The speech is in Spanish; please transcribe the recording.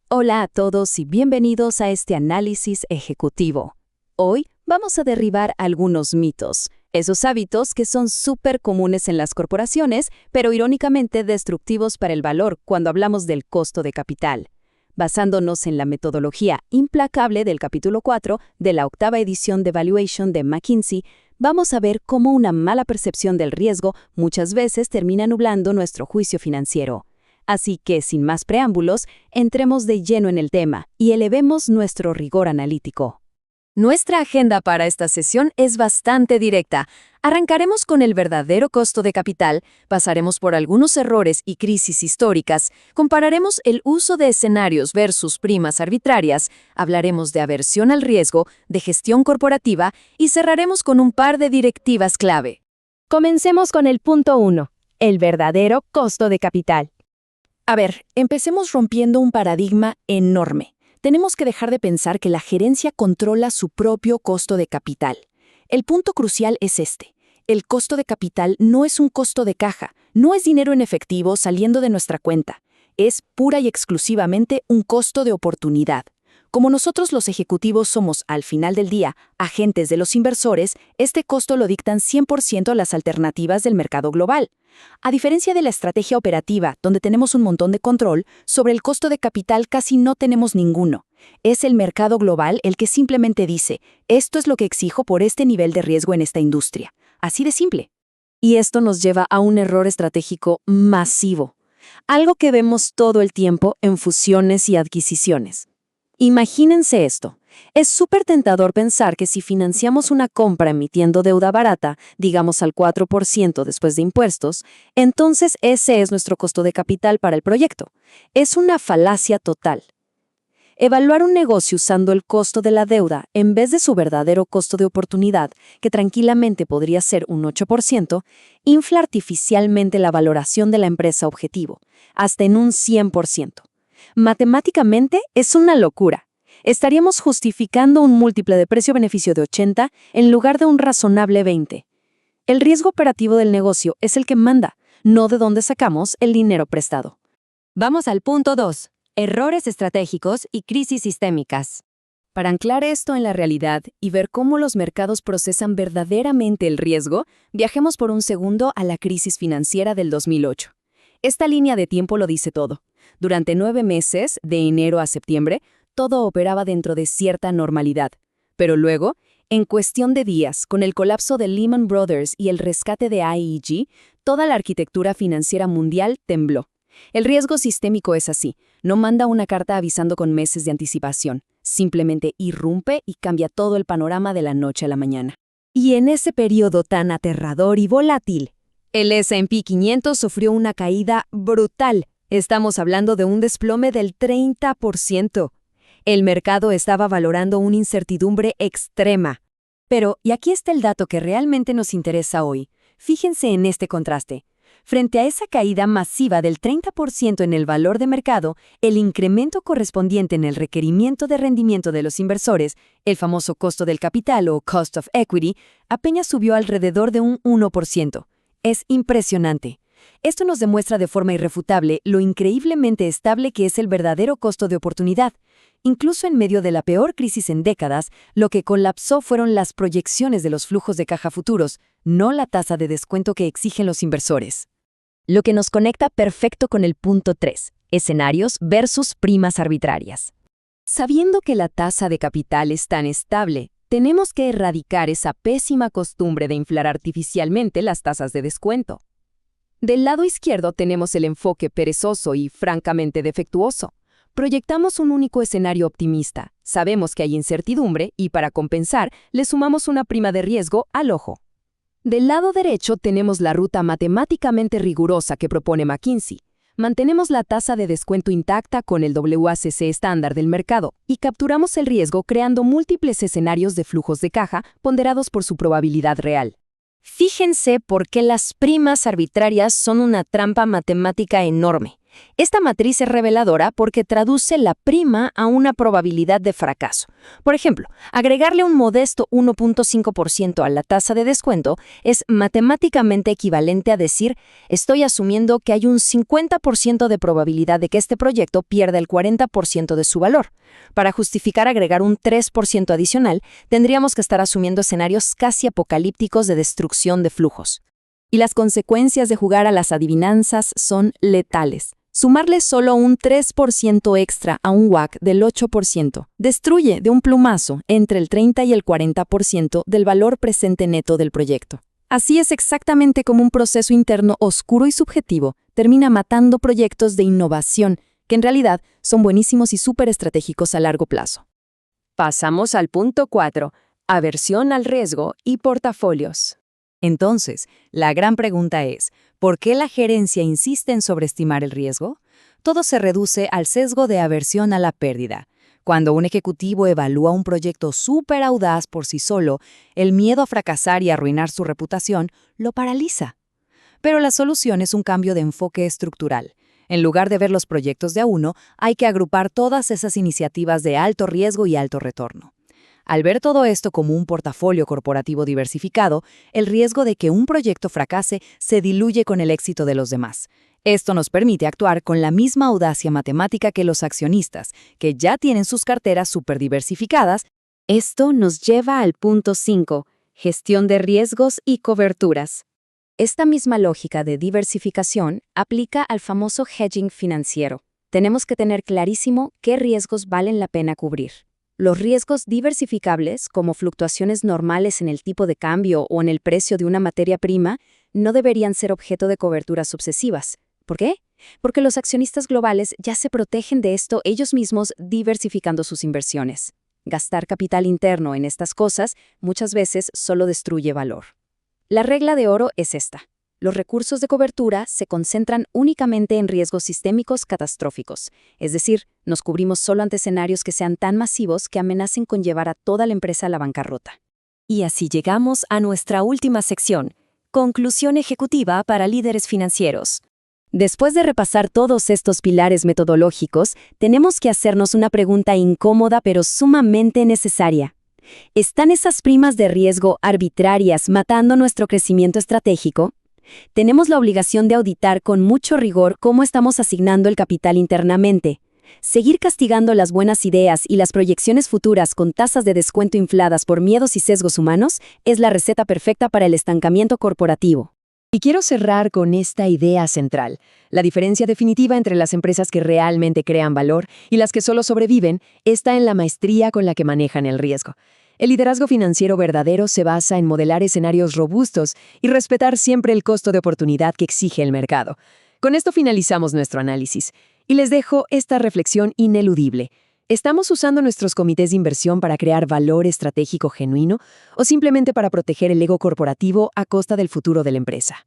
Hola a todos y bienvenidos a este análisis ejecutivo. Hoy vamos a derribar algunos mitos, esos hábitos que son súper comunes en las corporaciones, pero irónicamente destructivos para el valor cuando hablamos del costo de capital. Basándonos en la metodología implacable del capítulo 4 de la octava edición de Valuation de McKinsey, vamos a ver cómo una mala percepción del riesgo muchas veces termina nublando nuestro juicio financiero. Así que, sin más preámbulos, entremos de lleno en el tema y elevemos nuestro rigor analítico. Nuestra agenda para esta sesión es bastante directa. Arrancaremos con el verdadero costo de capital, pasaremos por algunos errores y crisis históricas, compararemos el uso de escenarios versus primas arbitrarias, hablaremos de aversión al riesgo, de gestión corporativa y cerraremos con un par de directivas clave. Comencemos con el punto 1, el verdadero costo de capital. Empecemos rompiendo un paradigma enorme. Tenemos que dejar de pensar que la gerencia controla su propio costo de capital. El punto crucial es este. El costo de capital no es un costo de caja, no es dinero en efectivo saliendo de nuestra cuenta. Es pura y exclusivamente un costo de oportunidad. Como nosotros los ejecutivos somos, al final del día, agentes de los inversores, este costo lo dictan 100% las alternativas del mercado global. A diferencia de la estrategia operativa, donde tenemos un montón de control, sobre el costo de capital casi no tenemos ninguno. Es el mercado global el que simplemente dice, esto es lo que exijo por este nivel de riesgo en esta industria. Así de simple. Y esto nos lleva a un error estratégico masivo. Algo que vemos todo el tiempo en fusiones y adquisiciones. Imagínense esto. Es súper tentador pensar que si financiamos una compra emitiendo deuda barata, digamos al 4% después de impuestos, entonces ese es nuestro costo de capital para el proyecto. Es una falacia total. Evaluar un negocio usando el costo de la deuda en vez de su verdadero costo de oportunidad, que tranquilamente podría ser un 8%, infla artificialmente la valoración de la empresa objetivo, hasta en un 100%. Matemáticamente es una locura. Estaríamos justificando un múltiple de precio-beneficio de 80 en lugar de un razonable 20. El riesgo operativo del negocio es el que manda, no de dónde sacamos el dinero prestado. Vamos al punto 2, errores estratégicos y crisis sistémicas. Para anclar esto en la realidad y ver cómo los mercados procesan verdaderamente el riesgo, viajemos por un segundo a la crisis financiera del 2008. Esta línea de tiempo lo dice todo. Durante 9 meses, de enero a septiembre, todo operaba dentro de cierta normalidad. Pero luego, en cuestión de días, con el colapso de Lehman Brothers y el rescate de IEG, toda la arquitectura financiera mundial tembló. El riesgo sistémico es así, no manda una carta avisando con meses de anticipación, simplemente irrumpe y cambia todo el panorama de la noche a la mañana. Y en ese periodo tan aterrador y volátil, el S&P 500 sufrió una caída brutal. Estamos hablando de un desplome del 30%. El mercado estaba valorando una incertidumbre extrema. Pero, y aquí está el dato que realmente nos interesa hoy, fíjense en este contraste. Frente a esa caída masiva del 30% en el valor de mercado, el incremento correspondiente en el requerimiento de rendimiento de los inversores, el famoso costo del capital o cost of equity, apenas subió alrededor de un 1%. Es impresionante. Esto nos demuestra de forma irrefutable lo increíblemente estable que es el verdadero costo de oportunidad. Incluso en medio de la peor crisis en décadas, lo que colapsó fueron las proyecciones de los flujos de caja futuros, no la tasa de descuento que exigen los inversores. Lo que nos conecta perfecto con el punto 3, escenarios versus primas arbitrarias. Sabiendo que la tasa de capital es tan estable, tenemos que erradicar esa pésima costumbre de inflar artificialmente las tasas de descuento. Del lado izquierdo tenemos el enfoque perezoso y francamente defectuoso. Proyectamos un único escenario optimista, sabemos que hay incertidumbre y para compensar le sumamos una prima de riesgo al ojo. Del lado derecho tenemos la ruta matemáticamente rigurosa que propone McKinsey. Mantenemos la tasa de descuento intacta con el WACC estándar del mercado y capturamos el riesgo creando múltiples escenarios de flujos de caja ponderados por su probabilidad real. Fíjense por qué las primas arbitrarias son una trampa matemática enorme. Esta matriz es reveladora porque traduce la prima a una probabilidad de fracaso. Por ejemplo, agregarle un modesto 1.5% a la tasa de descuento es matemáticamente equivalente a decir, estoy asumiendo que hay un 50% de probabilidad de que este proyecto pierda el 40% de su valor. Para justificar agregar un 3% adicional, tendríamos que estar asumiendo escenarios casi apocalípticos de destrucción de flujos. Y las consecuencias de jugar a las adivinanzas son letales. Sumarle solo un 3% extra a un WACC del 8% destruye de un plumazo entre el 30 y el 40% del valor presente neto del proyecto. Así es exactamente como un proceso interno oscuro y subjetivo termina matando proyectos de innovación que en realidad son buenísimos y súper estratégicos a largo plazo. Pasamos al punto 4, aversión al riesgo y portafolios. Entonces, la gran pregunta es, ¿por qué la gerencia insiste en sobreestimar el riesgo? Todo se reduce al sesgo de aversión a la pérdida. Cuando un ejecutivo evalúa un proyecto súper audaz por sí solo, el miedo a fracasar y arruinar su reputación lo paraliza. Pero la solución es un cambio de enfoque estructural. En lugar de ver los proyectos de a uno, hay que agrupar todas esas iniciativas de alto riesgo y alto retorno. Al ver todo esto como un portafolio corporativo diversificado, el riesgo de que un proyecto fracase se diluye con el éxito de los demás. Esto nos permite actuar con la misma audacia matemática que los accionistas, que ya tienen sus carteras súper diversificadas. Esto nos lleva al punto 5, gestión de riesgos y coberturas. Esta misma lógica de diversificación aplica al famoso hedging financiero. Tenemos que tener clarísimo qué riesgos valen la pena cubrir. Los riesgos diversificables, como fluctuaciones normales en el tipo de cambio o en el precio de una materia prima, no deberían ser objeto de coberturas sucesivas. ¿Por qué? Porque los accionistas globales ya se protegen de esto ellos mismos diversificando sus inversiones. Gastar capital interno en estas cosas muchas veces solo destruye valor. La regla de oro es esta. Los recursos de cobertura se concentran únicamente en riesgos sistémicos catastróficos, es decir, nos cubrimos solo ante escenarios que sean tan masivos que amenacen con llevar a toda la empresa a la bancarrota. Y así llegamos a nuestra última sección, conclusión ejecutiva para líderes financieros. Después de repasar todos estos pilares metodológicos, tenemos que hacernos una pregunta incómoda pero sumamente necesaria. ¿Están esas primas de riesgo arbitrarias matando nuestro crecimiento estratégico? Tenemos la obligación de auditar con mucho rigor cómo estamos asignando el capital internamente. Seguir castigando las buenas ideas y las proyecciones futuras con tasas de descuento infladas por miedos y sesgos humanos es la receta perfecta para el estancamiento corporativo. Y quiero cerrar con esta idea central. La diferencia definitiva entre las empresas que realmente crean valor y las que solo sobreviven está en la maestría con la que manejan el riesgo. El liderazgo financiero verdadero se basa en modelar escenarios robustos y respetar siempre el costo de oportunidad que exige el mercado. Con esto finalizamos nuestro análisis y les dejo esta reflexión ineludible. ¿Estamos usando nuestros comités de inversión para crear valor estratégico genuino o simplemente para proteger el ego corporativo a costa del futuro de la empresa?